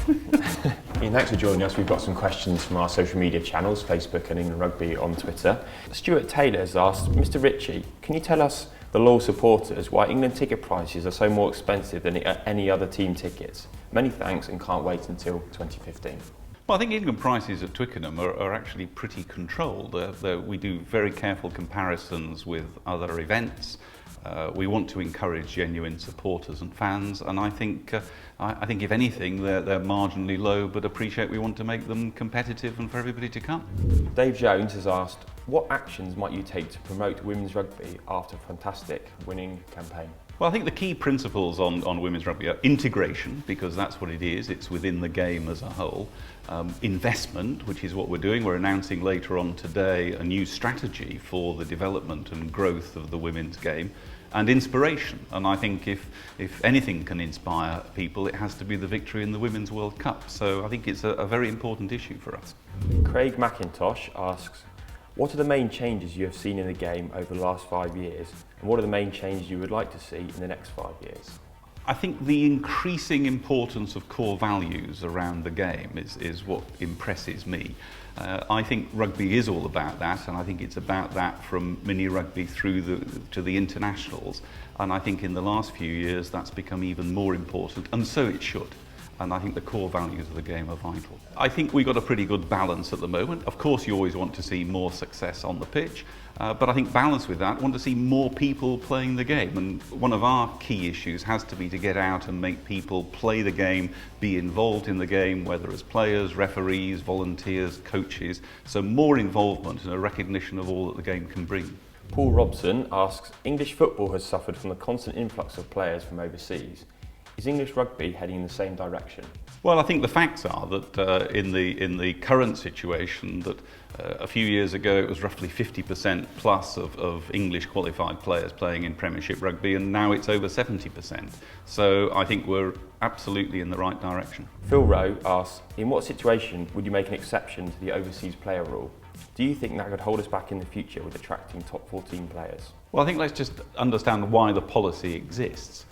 Ian, thanks for joining us. We've got some questions from our social media channels, Facebook and England Rugby on Twitter. Stewart Taylor has asked, Mr. Ritchie, can you tell us, the loyal supporters, why England ticket prices are so more expensive than any other team tickets? Many thanks and can't wait until 2015. Well, I think England prices at Twickenham are actually pretty controlled. We do very careful comparisons with other events. We want to encourage genuine supporters and fans, and I think if anything, they're marginally low, but appreciate we want to make them competitive and for everybody to come. Dave Jones has asked, what actions might you take to promote women's rugby after a fantastic winning campaign? Well, I think the key principles on women's rugby are integration, because that's what it is. It's within the game as a whole. Investment, which is what we're doing. We're announcing later on today a new strategy for the development and growth of the women's game. And inspiration. And I think if anything can inspire people, it has to be the victory in the Women's World Cup. So I think it's a very important issue for us. Craig McIntosh asks, what are the main changes you have seen in the game over the last 5 years? And what are the main changes you would like to see in the next 5 years? I think the increasing importance of core values around the game is what impresses me. I think rugby is all about that, and I think it's about that from mini rugby through to the internationals. And I think in the last few years that's become even more important, and so it should. And I think the core values of the game are vital. I think we've got a pretty good balance at the moment. Of course, you always want to see more success on the pitch, but I think balanced with that, I want to see more people playing the game. And one of our key issues has to be to get out and make people play the game, be involved in the game, whether as players, referees, volunteers, coaches. So more involvement and a recognition of all that the game can bring. Paul Robson asks, English football has suffered from the constant influx of players from overseas. Is English rugby heading in the same direction? Well, I think the facts are that in the current situation, that a few years ago it was roughly 50% plus of English qualified players playing in Premiership rugby, and now it's over 70%. So I think we're absolutely in the right direction. Phil Rowe asks, in what situation would you make an exception to the overseas player rule? Do you think that could hold us back in the future with attracting top 14 players? Well, I think let's just understand why the policy exists.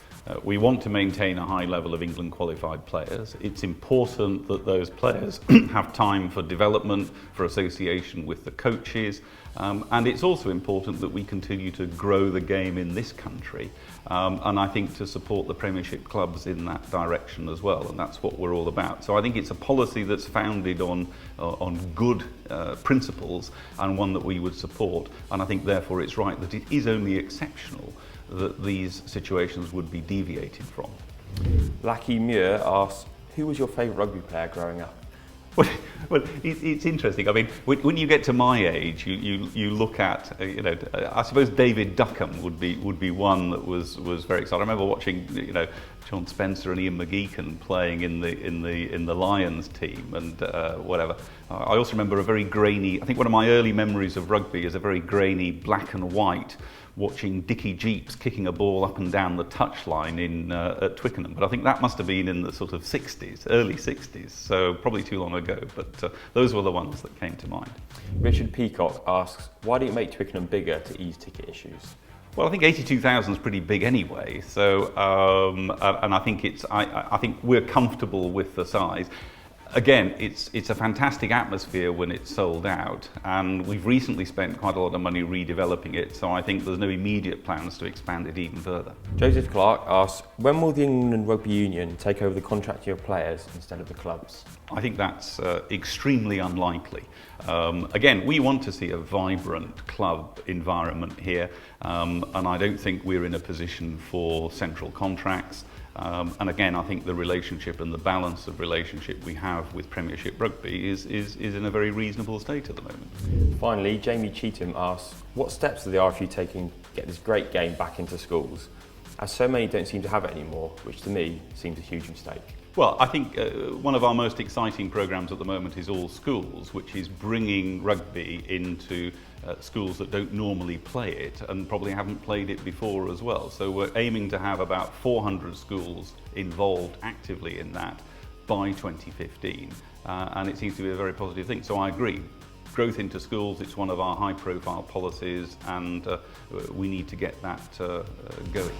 We want to maintain a high level of England qualified players. It's important that those players have time for development, for association with the coaches, and it's also important that we continue to grow the game in this country, and I think to support the Premiership clubs in that direction as well, and that's what we're all about. So I think it's a policy that's founded on good principles, and one that we would support, and I think therefore it's right that it is only exceptional that these situations would be deviated from. Lackey Muir asks, who was your favourite rugby player growing up? Well, it's interesting. I mean, when you get to my age, you look at, I suppose David Duckham would be one that was very exciting. I remember watching, John Spencer and Ian McGeechan playing in the Lions team and whatever. I also remember a very grainy. I think one of my early memories of rugby is a very grainy black and white, watching Dickie Jeeps kicking a ball up and down the touchline at Twickenham. But I think that must have been in the sort of 60s, early 60s, so probably too long ago, but those were the ones that came to mind. Richard Peacock asks, why do you make Twickenham bigger to ease ticket issues? Well, I think 82,000 is pretty big anyway, so and I think I think we're comfortable with the size. Again, it's a fantastic atmosphere when it's sold out, and we've recently spent quite a lot of money redeveloping it, so I think there's no immediate plans to expand it even further. Joseph Clarke asks, when will the England Rugby Union take over the contracting of players instead of the clubs? I think that's extremely unlikely. Again, we want to see a vibrant club environment here, and I don't think we're in a position for central contracts. And again, I think the relationship and the balance of relationship we have with Premiership Rugby is in a very reasonable state at the moment. Finally, Jamie Cheetham asks, what steps are the RFU taking to get this great game back into schools, as so many don't seem to have it anymore, which to me seems a huge mistake? Well, I think one of our most exciting programmes at the moment is All Schools, which is bringing rugby into schools that don't normally play it and probably haven't played it before as well. So we're aiming to have about 400 schools involved actively in that by 2015, and it seems to be a very positive thing. So I agree. Growth into schools, it's one of our high-profile policies, and we need to get that going.